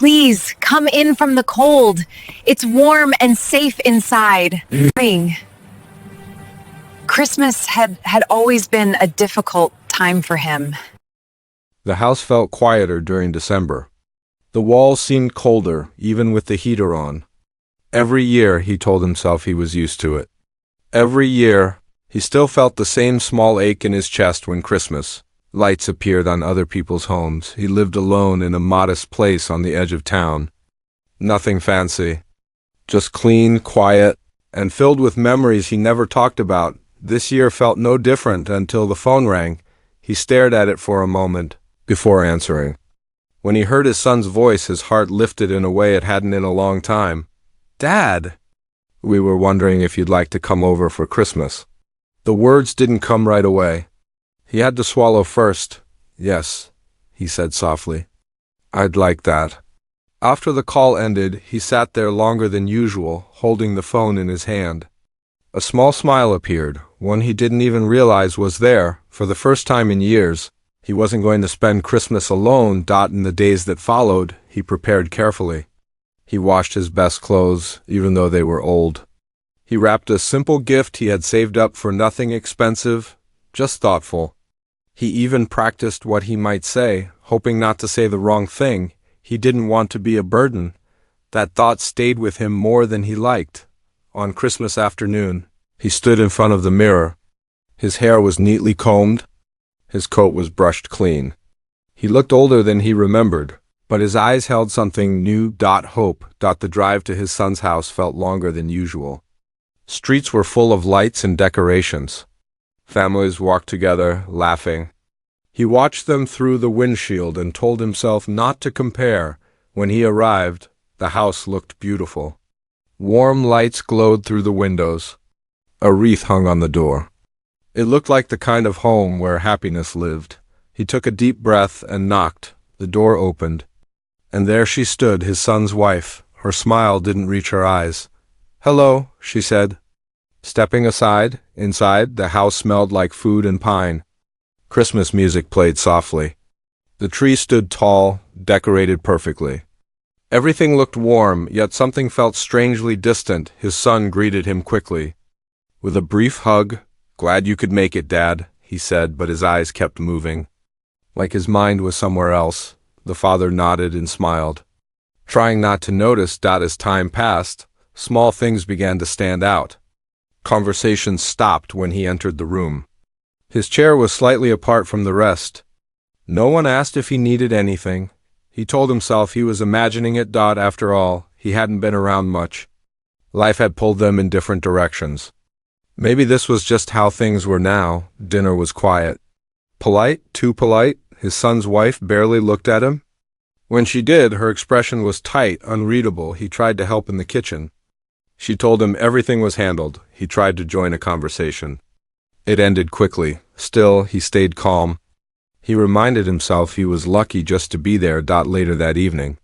Please come in from the cold. It's warm and safe inside. Christmas had always been a difficult time for him. The house felt quieter during December. The walls seemed colder, even with the heater on. Every year, he told himself he was used to it. Every year, he still felt the same small ache in his chest when Christmas lights appeared on other people's homes. He lived alone in a modest place on the edge of town. Nothing fancy. Just clean, quiet, and filled with memories he never talked about. This year felt no different until the phone rang. He stared at it for a moment before answering. When he heard his son's voice, his heart lifted in a way it hadn't in a long time. "Dad, we were wondering if you'd like to come over for Christmas." The words didn't come right away. He had to swallow first. "Yes," he said softly. "I'd like that." After the call ended, he sat there longer than usual, holding the phone in his hand. A small smile appeared, one he didn't even realize was there. For the first time in years, he wasn't going to spend Christmas alone. In the days that followed, he prepared carefully. He washed his best clothes, even though they were old. He wrapped a simple gift he had saved up for, nothing expensive, just thoughtful. He even practiced what he might say, hoping not to say the wrong thing. He didn't want to be a burden. That thought stayed with him more than he liked. On Christmas afternoon, he stood in front of the mirror. His hair was neatly combed. His coat was brushed clean. He looked older than he remembered, but his eyes held something new. Hope. The drive to his son's house felt longer than usual. Streets were full of lights and decorations. Families walked together, laughing. He watched them through the windshield and told himself not to compare. When he arrived, the house looked beautiful. Warm lights glowed through the windows. A wreath hung on the door. It looked like the kind of home where happiness lived. He took a deep breath and knocked. The door opened. And there she stood, his son's wife. Her smile didn't reach her eyes. "Hello," she said. Stepping aside, inside, the house smelled like food and pine. Christmas music played softly. The tree stood tall, decorated perfectly. Everything looked warm, yet something felt strangely distant. His son greeted him quickly. With a brief hug, "Glad you could make it, Dad," he said, but his eyes kept moving. Like his mind was somewhere else. The father nodded and smiled. Trying not to notice, as time passed, small things began to stand out. Conversation stopped when he entered the room. His chair was slightly apart from the rest. No one asked if he needed anything. He told himself he was imagining it. After all, he hadn't been around much. Life had pulled them in different directions. Maybe this was just how things were now. Dinner was quiet. Polite, too polite. His son's wife barely looked at him. When she did, her expression was tight, unreadable. He tried to help in the kitchen. She told him everything was handled. He tried to join a conversation. It ended quickly. Still, he stayed calm. He reminded himself he was lucky just to be there. Later that evening,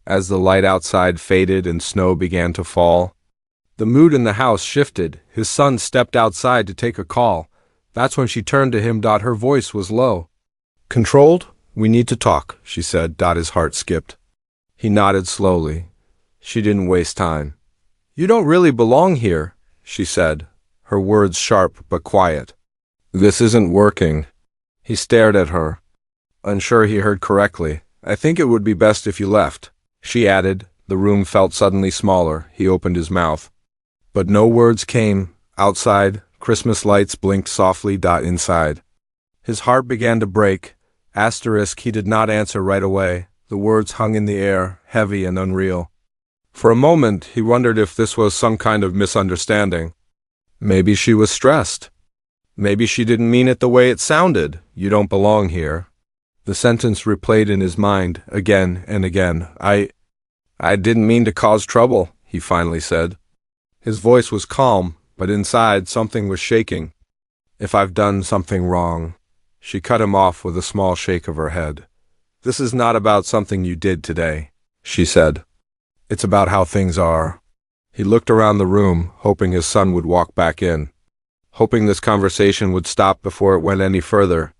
as the light outside faded and snow began to fall, the mood in the house shifted. His son stepped outside to take a call. That's when she turned to him. Her voice was low. "Controlled? We need to talk," she said. His heart skipped. He nodded slowly. She didn't waste time. "You don't really belong here," she said, her words sharp but quiet. "This isn't working." He stared at her, unsure he heard correctly. "I think it would be best if you left," she added. The room felt suddenly smaller. He opened his mouth, but no words came. Outside, Christmas lights blinked softly. Inside, his heart began to break. He did not answer right away. The words hung in the air, heavy and unreal. For a moment, he wondered if this was some kind of misunderstanding. Maybe she was stressed. Maybe she didn't mean it the way it sounded. "You don't belong here." The sentence replayed in his mind again and again. I didn't mean to cause trouble," he finally said. His voice was calm, but inside something was shaking. "If I've done something wrong." She cut him off with a small shake of her head. "This is not about something you did today," she said. "It's about how things are." He looked around the room, hoping his son would walk back in, hoping this conversation would stop before it went any further.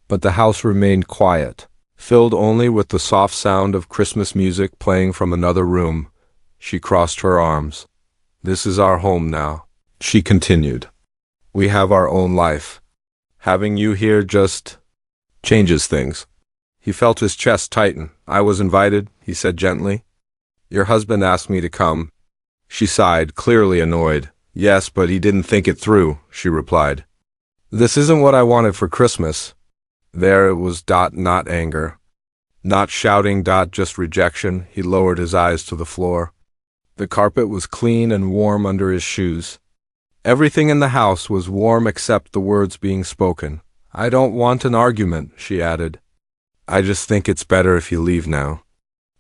But the house remained quiet. Filled only with the soft sound of Christmas music playing from another room, she crossed her arms. This is our home now, she continued. We have our own life. Having you here just changes things. He felt his chest tighten. I was invited, he said gently. Your husband asked me to come. She sighed, clearly annoyed. Yes, but he didn't think it through, she replied. This isn't what I wanted for Christmas. There it was, not anger. Not shouting, just rejection. He lowered his eyes to the floor. The carpet was clean and warm under his shoes. Everything in the house was warm except the words being spoken. I don't want an argument, she added. I just think it's better if you leave now.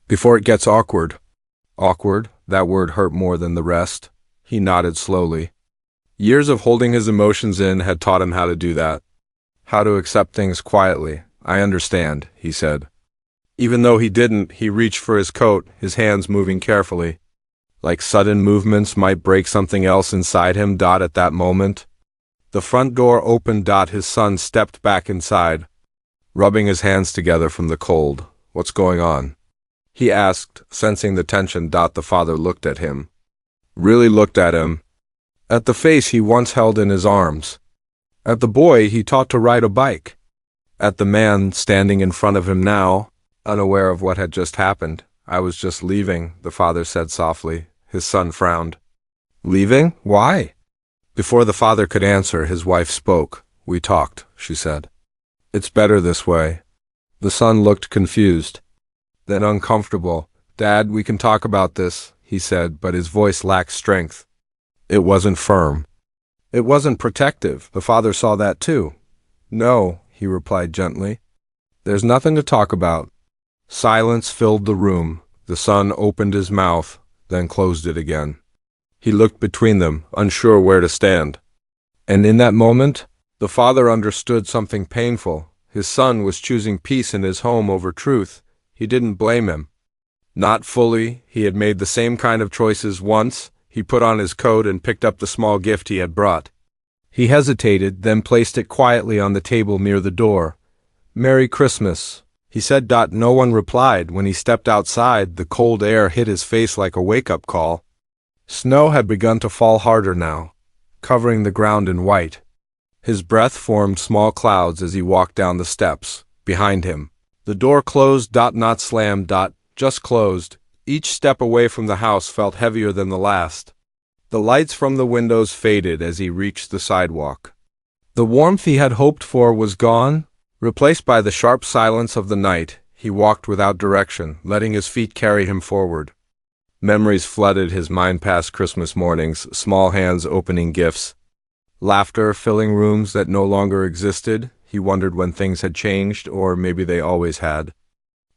Before it gets awkward. Awkward? That word hurt more than the rest. He nodded slowly. Years of holding his emotions in had taught him how to do that. How to accept things quietly. I understand, he said. Even though he didn't, he reached for his coat, his hands moving carefully. Like sudden movements might break something else inside him. At that moment, the front door opened. His son stepped back inside, rubbing his hands together from the cold. What's going on? He asked, sensing the tension. The father looked at him. Really looked at him. At the face he once held in his arms. At the boy he taught to ride a bike. At the man standing in front of him now, unaware of what had just happened. I was just leaving, the father said softly. His son frowned. Leaving? Why? Before the father could answer, his wife spoke. We talked, she said. It's better this way. The son looked confused, then uncomfortable. Dad, we can talk about this, he said, but his voice lacked strength. It wasn't firm. It wasn't protective. The father saw that too. No, he replied gently. There's nothing to talk about. Silence filled the room. The son opened his mouth, then closed it again. He looked between them, unsure where to stand. And in that moment, the father understood something painful. His son was choosing peace in his home over truth. He didn't blame him. Not fully. He had made the same kind of choices once. He put on his coat and picked up the small gift he had brought. He hesitated, then placed it quietly on the table near the door. Merry Christmas, he said. No one replied. When he stepped outside, the cold air hit his face like a wake-up call. Snow had begun to fall harder now, covering the ground in white. His breath formed small clouds as he walked down the steps. Behind him, the door closed. Not slammed. Just closed. Each step away from the house felt heavier than the last. The lights from the windows faded as he reached the sidewalk. The warmth he had hoped for was gone. Replaced by the sharp silence of the night, he walked without direction, letting his feet carry him forward. Memories flooded his mind past Christmas mornings, small hands opening gifts. Laughter filling rooms that no longer existed. He wondered when things had changed, or maybe they always had.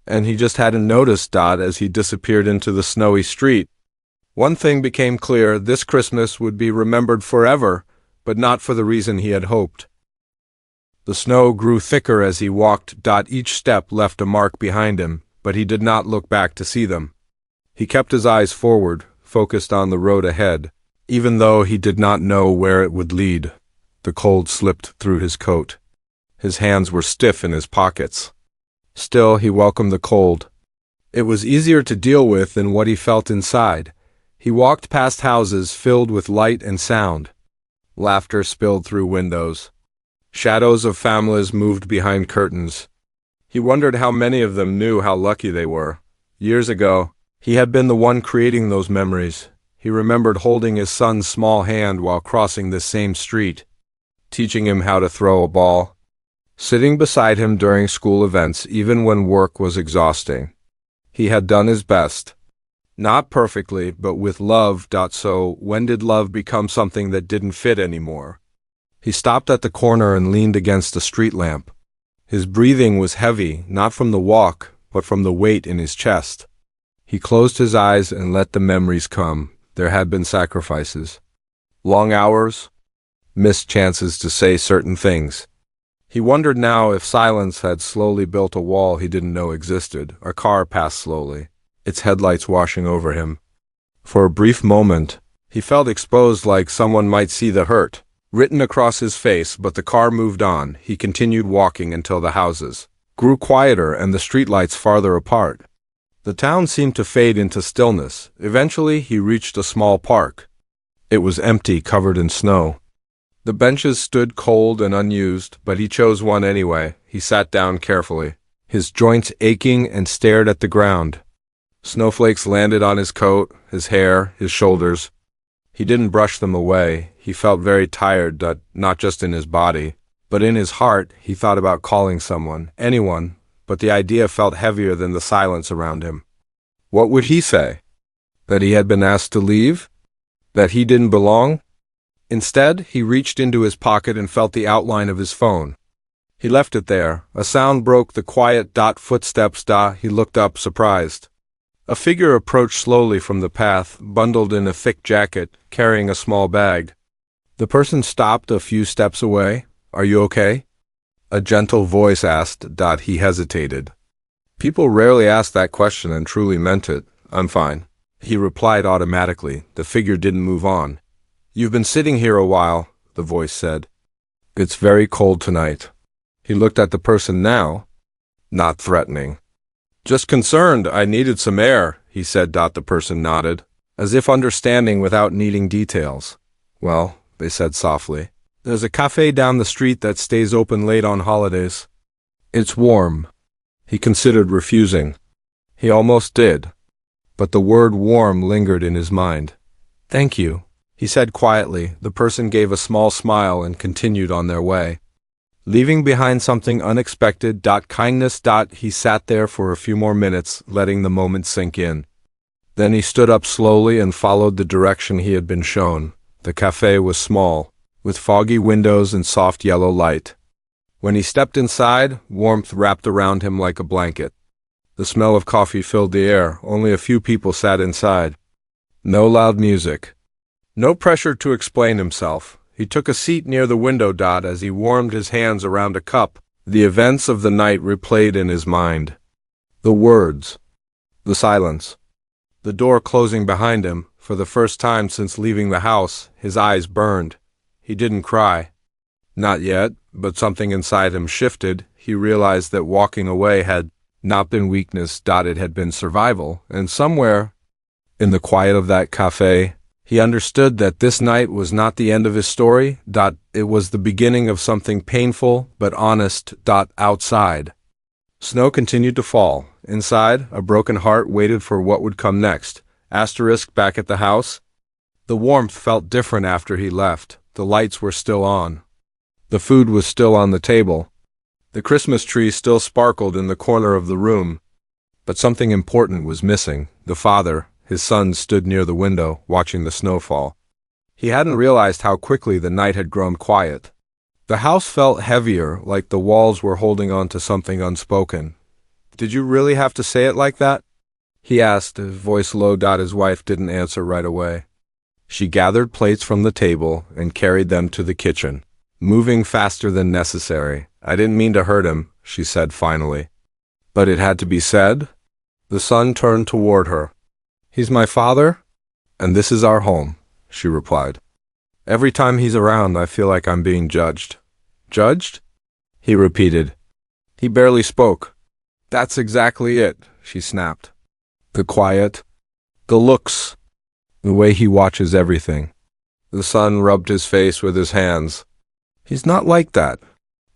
And he just hadn't noticed. As he disappeared into the snowy street. One thing became clear: this Christmas would be remembered forever, but not for the reason he had hoped. The snow grew thicker as he walked. Each step left a mark behind him, but he did not look back to see them. He kept his eyes forward, focused on the road ahead, even though he did not know where it would lead. The cold slipped through his coat. His hands were stiff in his pockets. Still, he welcomed the cold. It was easier to deal with than what he felt inside. He walked past houses filled with light and sound. Laughter spilled through windows. Shadows of families moved behind curtains. He wondered how many of them knew how lucky they were. Years ago, he had been the one creating those memories. He remembered holding his son's small hand while crossing this same street, teaching him how to throw a ball. Sitting beside him during school events, even when work was exhausting. He had done his best. Not perfectly, but with love. So, when did love become something that didn't fit anymore? He stopped at the corner and leaned against a street lamp. His breathing was heavy, not from the walk, but from the weight in his chest. He closed his eyes and let the memories come. There had been sacrifices. Long hours, missed chances to say certain things. He wondered now if silence had slowly built a wall he didn't know existed. A car passed slowly, its headlights washing over him. For a brief moment, he felt exposed, like someone might see the hurt written across his face, but the car moved on. He continued walking until the houses. grew quieter and the streetlights farther apart. The town seemed to fade into stillness. Eventually, he reached a small park. It was empty, covered in snow. The benches stood cold and unused, but he chose one anyway. He sat down carefully, his joints aching, and stared at the ground. Snowflakes landed on his coat, his hair, his shoulders. He didn't brush them away. He felt very tired, not just in his body, but in his heart. He thought about calling someone, anyone, but the idea felt heavier than the silence around him. What would he say? That he had been asked to leave? That he didn't belong? Instead, he reached into his pocket and felt the outline of his phone. He left it there. A sound broke the quiet footsteps. He looked up, surprised. A figure approached slowly from the path, bundled in a thick jacket, carrying a small bag. The person stopped a few steps away. Are you okay? A gentle voice asked. He hesitated. People rarely asked that question and truly meant it. I'm fine. He replied automatically. The figure didn't move on. You've been sitting here a while, the voice said. It's very cold tonight. He looked at the person now, not threatening. Just concerned. I needed some air, he said. The person nodded, as if understanding without needing details. Well, they said softly, there's a cafe down the street that stays open late on holidays. It's warm. He considered refusing. He almost did. But the word warm lingered in his mind. Thank you, he said quietly. The person gave a small smile and continued on their way. Leaving behind something unexpected. Kindness. He sat there for a few more minutes, letting the moment sink in. Then he stood up slowly and followed the direction he had been shown. The cafe was small, with foggy windows and soft yellow light. When he stepped inside, warmth wrapped around him like a blanket. The smell of coffee filled the air. Only a few people sat inside. No loud music. No pressure to explain himself. He took a seat near the window. As he warmed his hands around a cup, the events of the night replayed in his mind. The words. The silence. The door closing behind him. For the first time since leaving the house, his eyes burned. He didn't cry. Not yet, but something inside him shifted. He realized that walking away had not been weakness. It had been survival. And somewhere, in the quiet of that cafe, he understood that this night was not the end of his story. It was the beginning of something painful but honest. Outside, snow continued to fall. Inside, a broken heart waited for what would come next. Back at the house, the warmth felt different after he left. The lights were still on. The food was still on the table. The Christmas tree still sparkled in the corner of the room. But something important was missing. The father, his son, stood near the window, watching the snowfall. He hadn't realized how quickly the night had grown quiet. The house felt heavier, like the walls were holding on to something unspoken. Did you really have to say it like that? He asked, his voice low. His wife didn't answer right away. She gathered plates from the table and carried them to the kitchen, moving faster than necessary. I didn't mean to hurt him, she said finally. But it had to be said? The son turned toward her. He's my father, and this is our home, she replied. Every time he's around, I feel like I'm being judged. Judged? He repeated. He barely spoke. That's exactly it, she snapped. The quiet, the looks, the way he watches everything. The son rubbed his face with his hands. He's not like that.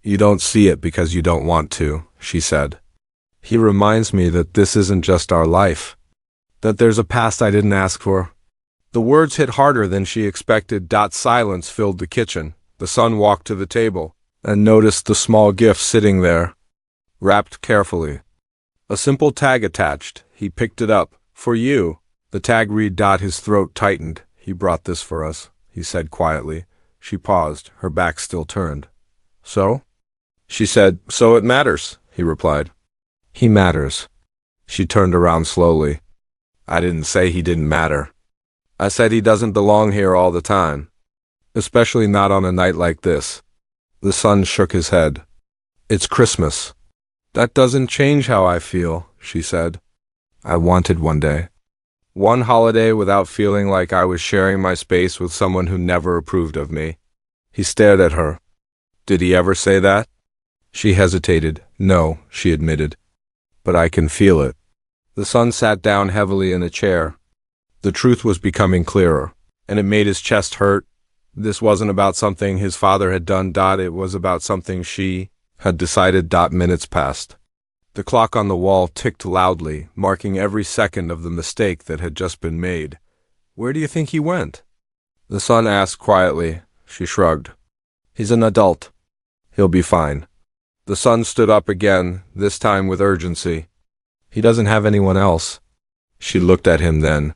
You don't see it because you don't want to, she said. He reminds me that this isn't just our life. That there's a past I didn't ask for. The words hit harder than she expected. Silence filled the kitchen. The son walked to the table and noticed the small gift sitting there, wrapped carefully. A simple tag attached. He picked it up. For you. The tag read. His throat tightened. He brought this for us, he said quietly. She paused, her back still turned. So? She said, so it matters, he replied. He matters. She turned around slowly. I didn't say he didn't matter. I said he doesn't belong here all the time. Especially not on a night like this. The son shook his head. It's Christmas. That doesn't change how I feel, she said. I wanted one day. One holiday without feeling like I was sharing my space with someone who never approved of me. He stared at her. Did he ever say that? She hesitated. No, she admitted. But I can feel it. The son sat down heavily in a chair. The truth was becoming clearer, and it made his chest hurt. This wasn't about something his father had done. It was about something she had decided. Minutes passed. The clock on the wall ticked loudly, marking every second of the mistake that had just been made. Where do you think he went? The son asked quietly. She shrugged. He's an adult. He'll be fine. The son stood up again, this time with urgency. He doesn't have anyone else. She looked at him then.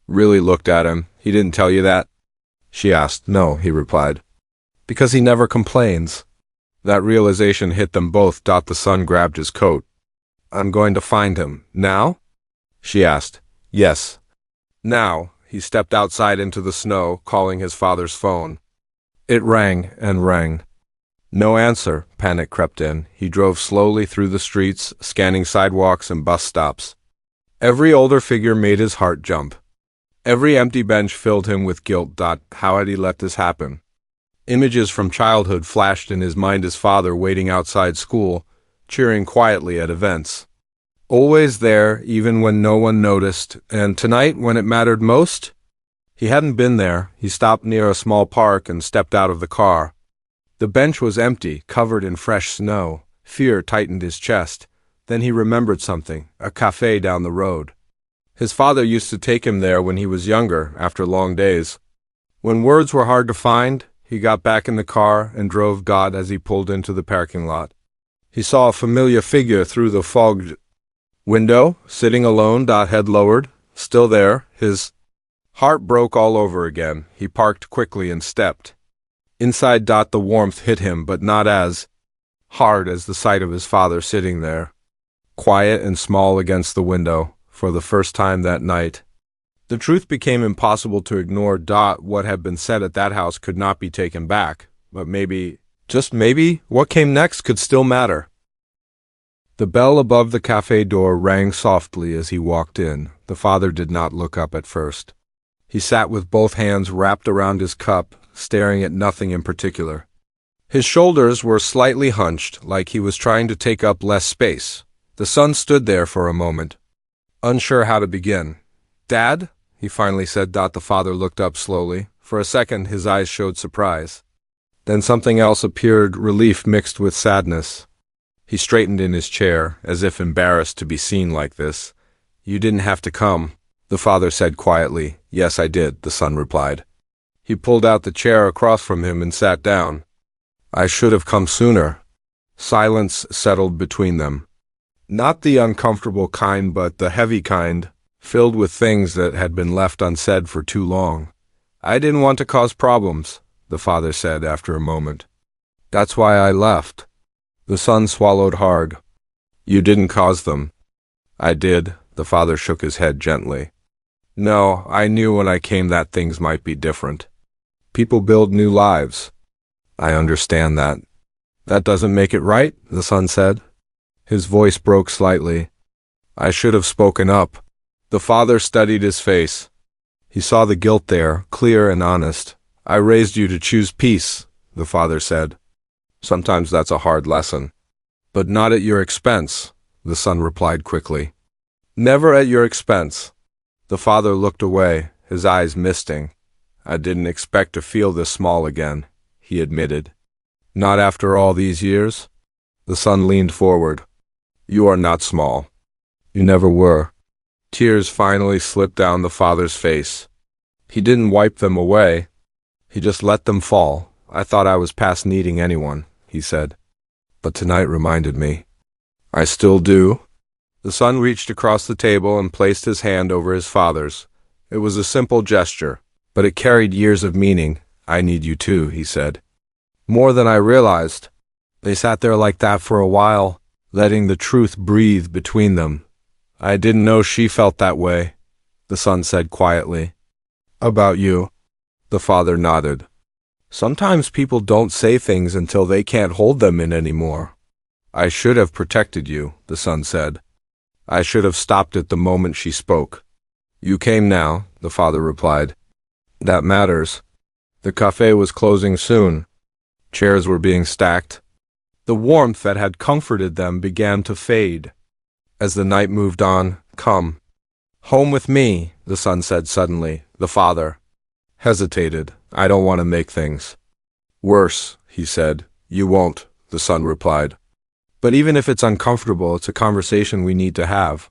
Really looked at him. He didn't tell you that? She asked. No, he replied. Because he never complains. That realization hit them both. The son grabbed his coat. I'm going to find him. Now? She asked. Yes. Now. He stepped outside into the snow, calling his father's phone. It rang and rang. No answer. Panic crept in. He drove slowly through the streets, scanning sidewalks and bus stops. Every older figure made his heart jump. Every empty bench filled him with guilt. How had he let this happen? Images from childhood flashed in his mind: his father waiting outside school, cheering quietly at events. Always there, even when no one noticed, and tonight, when it mattered most? He hadn't been there. He stopped near a small park and stepped out of the car. The bench was empty, covered in fresh snow. Fear tightened his chest. Then he remembered something: a cafe down the road. His father used to take him there when he was younger, after long days. When words were hard to find, he got back in the car and drove. As he pulled into the parking lot, he saw a familiar figure through the fogged window, sitting alone. Head lowered, still there. His heart broke all over again. He parked quickly and stepped. Inside. The warmth hit him, but not as hard as the sight of his father sitting there, quiet and small against the window. For the first time that night, the truth became impossible to ignore. What had been said at that house could not be taken back, but maybe, just maybe, what came next could still matter. The bell above the cafe door rang softly as he walked in. The father did not look up at first. He sat with both hands wrapped around his cup, staring at nothing in particular. His shoulders were slightly hunched, like he was trying to take up less space. The son stood there for a moment, unsure how to begin. Dad? He finally said. The father looked up slowly. For a second, his eyes showed surprise. Then something else appeared, relief mixed with sadness. He straightened in his chair, as if embarrassed to be seen like this. You didn't have to come, the father said quietly. Yes, I did, the son replied. He pulled out the chair across from him and sat down. I should have come sooner. Silence settled between them. Not the uncomfortable kind, but the heavy kind, filled with things that had been left unsaid for too long. I didn't want to cause problems, the father said after a moment. That's why I left. The son swallowed hard. You didn't cause them. I did, the father shook his head gently. No, I knew when I came that things might be different. People build new lives. I understand that. That doesn't make it right, the son said. His voice broke slightly. I should have spoken up. The father studied his face. He saw the guilt there, clear and honest. I raised you to choose peace, the father said. Sometimes that's a hard lesson. But not at your expense, the son replied quickly. Never at your expense. The father looked away, his eyes misting. I didn't expect to feel this small again, he admitted. Not after all these years? The son leaned forward. You are not small. You never were. Tears finally slipped down the father's face. He didn't wipe them away. He just let them fall. I thought I was past needing anyone, he said. But tonight reminded me. I still do. The son reached across the table and placed his hand over his father's. It was a simple gesture, but it carried years of meaning. I need you too, he said. More than I realized. They sat there like that for a while, letting the truth breathe between them. I didn't know she felt that way, the son said quietly. About you? The father nodded. Sometimes people don't say things until they can't hold them in anymore. I should have protected you, the son said. I should have stopped it the moment she spoke. You came now, the father replied. That matters. The cafe was closing soon. Chairs were being stacked. The warmth that had comforted them began to fade. As the night moved on, "Come home with me," the son said suddenly. The father hesitated. "I don't want to make things worse," he said. "You won't," the son replied. "But even if it's uncomfortable, it's a conversation we need to have."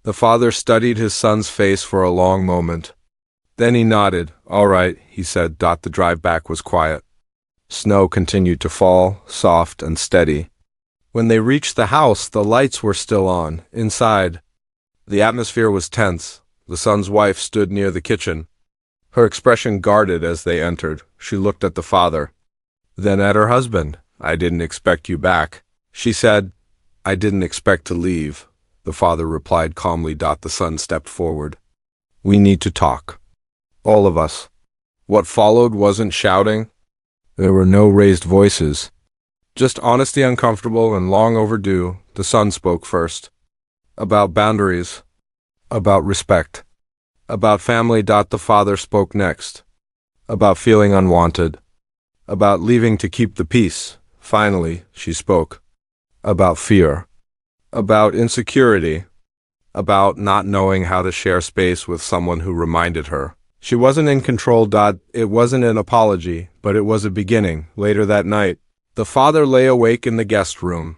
The father studied his son's face for a long moment. Then he nodded. "All right," he said. The drive back was quiet. Snow continued to fall, soft and steady. When they reached the house, the lights were still on. Inside, the atmosphere was tense. The son's wife stood near the kitchen, her expression guarded as they entered. She looked at the father, then at her husband. "I didn't expect you back," she said. "I didn't expect to leave," the father replied calmly. The son stepped forward. "We need to talk. All of us." What followed wasn't shouting. There were no raised voices. Just honesty, uncomfortable and long overdue. The son spoke first. About boundaries. About respect. About family. The father spoke next. About feeling unwanted. About leaving to keep the peace. Finally, she spoke. About fear. About insecurity. About not knowing how to share space with someone who reminded her she wasn't in control. It wasn't an apology, but it was a beginning. Later that night, the father lay awake in the guest room.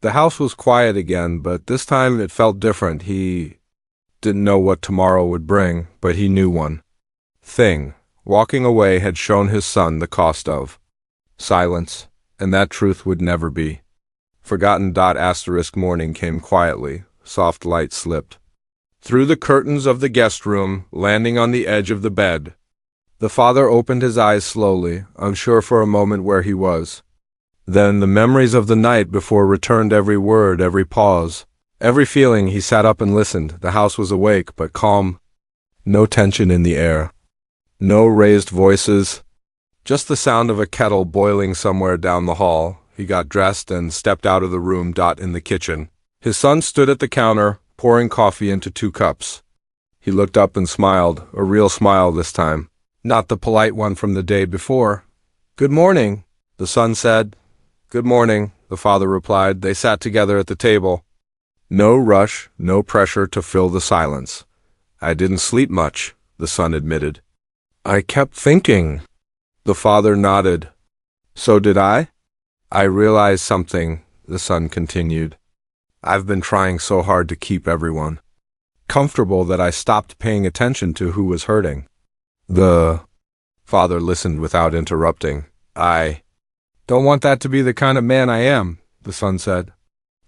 The house was quiet again, but this time it felt different. He didn't know what tomorrow would bring, but he knew one thing. Walking away had shown his son the cost of silence, and that truth would never be forgotten. Morning came quietly. Soft light slipped through the curtains of the guest room, landing on the edge of the bed. The father opened his eyes slowly, unsure for a moment where he was. Then the memories of the night before returned, every word, every pause, every feeling. He sat up and listened. The house was awake, but calm. No tension in the air. No raised voices. Just the sound of a kettle boiling somewhere down the hall. He got dressed and stepped out of the room. In the kitchen, his son stood at the counter, pouring coffee into 2 cups. He looked up and smiled, a real smile this time, not the polite one from the day before. "Good morning," the son said. "Good morning," the father replied. They sat together at the table. No rush, no pressure to fill the silence. "I didn't sleep much," the son admitted. "I kept thinking." The father nodded. "So did I." "I realized something," the son continued. "I've been trying so hard to keep everyone comfortable that I stopped paying attention to who was hurting." The father listened without interrupting. "I don't want that to be the kind of man I am," the son said.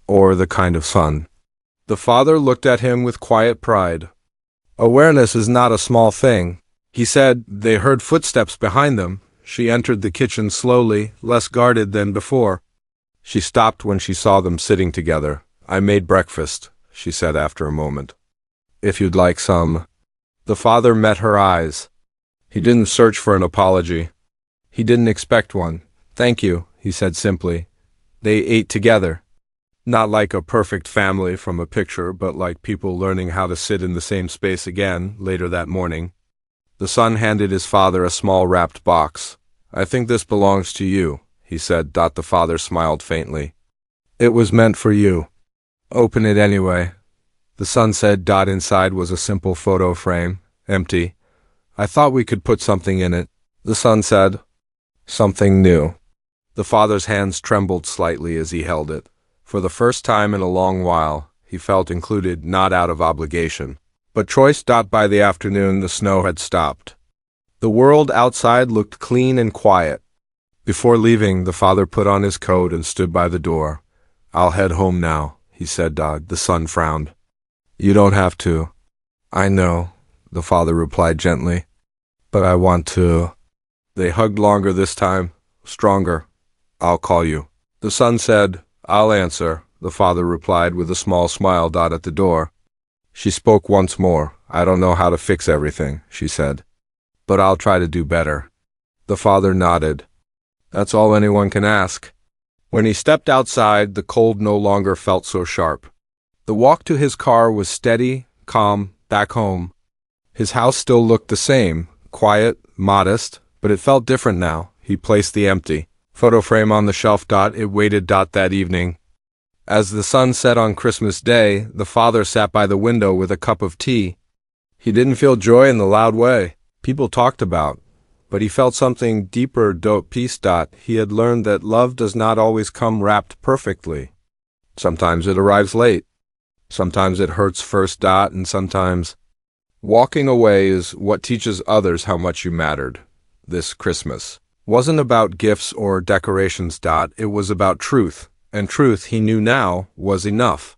"Or the kind of son." The father looked at him with quiet pride. "Awareness is not a small thing," he said. They heard footsteps behind them. She entered the kitchen slowly, less guarded than before. She stopped when she saw them sitting together. "I made breakfast," she said after a moment. "If you'd like some." The father met her eyes. He didn't search for an apology. He didn't expect one. "Thank you," he said simply. They ate together. Not like a perfect family from a picture, but like people learning how to sit in the same space again. Later that morning, the son handed his father a small wrapped box. "I think this belongs to you," he said. The father smiled faintly. "It was meant for you." "Open it anyway," the son said. Inside was a simple photo frame, empty. "I thought we could put something in it," the son said. "Something new." The father's hands trembled slightly as he held it. For the first time in a long while, he felt included, not out of obligation, but choice. By the afternoon, the snow had stopped. The world outside looked clean and quiet. Before leaving, the father put on his coat and stood by the door. "I'll head home now," he said. The son frowned. "You don't have to." "I know," the father replied gently. "But I want to." They hugged longer this time, stronger. "I'll call you," the son said. "I'll answer," the father replied with a small smile. At the door, she spoke once more. "I don't know how to fix everything," she said, "but I'll try to do better." The father nodded. "That's all anyone can ask." When he stepped outside, the cold no longer felt so sharp. The walk to his car was steady, calm. Back home, his house still looked the same, quiet, modest, but it felt different now. He placed the empty Photo frame on the shelf. It waited. That evening, as the sun set on Christmas Day, the father sat by the window with a cup of tea. He didn't feel joy in the loud way people talked about, but he felt something deeper. Peace. He had learned that love does not always come wrapped perfectly. Sometimes it arrives late. Sometimes it hurts first. And sometimes walking away is what teaches others how much you mattered. This Christmas wasn't about gifts or decorations. It was about truth, and truth, he knew now, was enough.